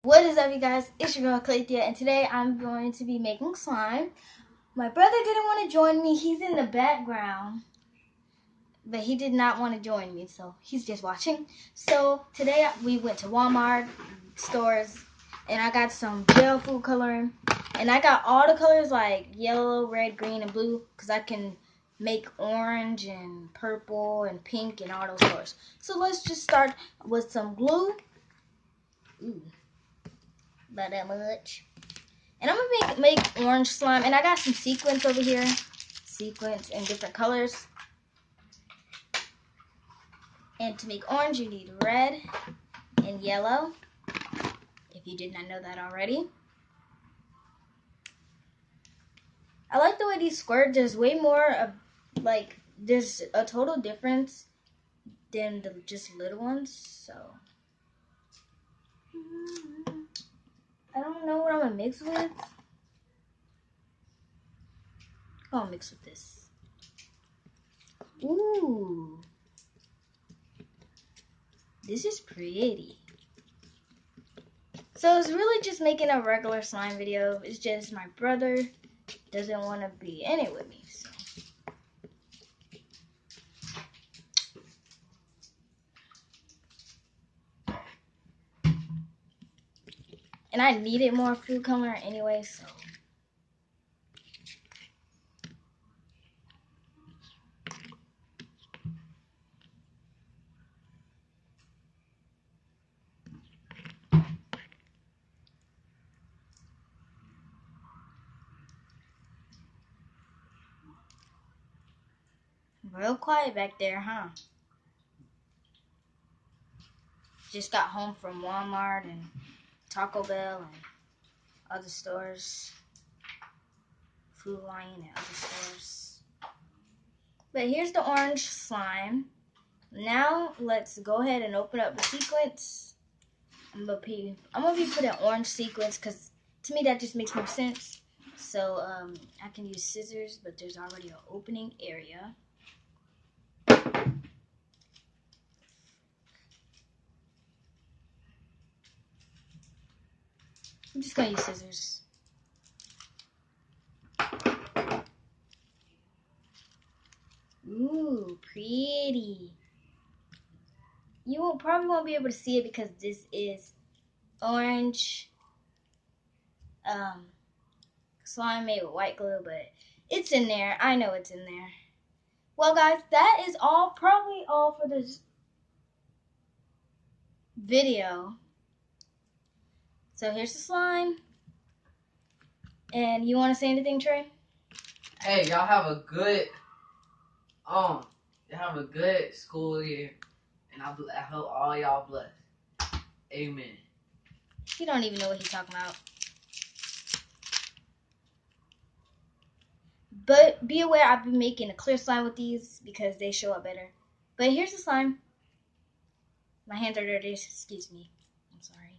What is up, you guys? It's your girl Kalethia, and today I'm going to be making slime. My brother didn't want to join me. He's in the background, but he did not want to join me, so he's just watching. So today we went to Walmart stores, and I got some gel food coloring, and I got all the colors like yellow, red, green, and blue, because I can make orange and purple and pink and all those colors. So let's just start with some glue. Ooh. About that much. And I'm gonna make orange slime, and I got some sequins over here, sequins in different colors. And to make orange, you need red and yellow, if you did not know that already. I like the way these squirt. There's way more of, like, there's a total difference than the just little ones. So I don't know what I'm gonna mix with. I'll mix with this. Ooh, this is pretty. So it's really just making a regular slime video. It's just my brother doesn't want to be in it with me. So. And I needed more food coloring anyway, so. Real quiet back there, huh? Just got home from Walmart and Taco Bell and other stores. Food Lion and other stores. But here's the orange slime. Now let's go ahead and open up the sequence. I'm gonna be putting orange sequence because to me that just makes more sense. So I can use scissors, but there's already an opening area. I'm just gonna use scissors. Ooh, pretty. You probably won't be able to see it because this is orange slime made with white glue, but it's in there. I know it's in there. Well, guys, that is probably all for this video. So here's the slime. And you want to say anything, Trey? Hey, y'all have a good school year, and I hope all y'all blessed. Amen. You don't even know what he's talking about. But be aware, I've been making a clear slime with these because they show up better. But here's the slime. My hands are dirty, excuse me. I'm sorry.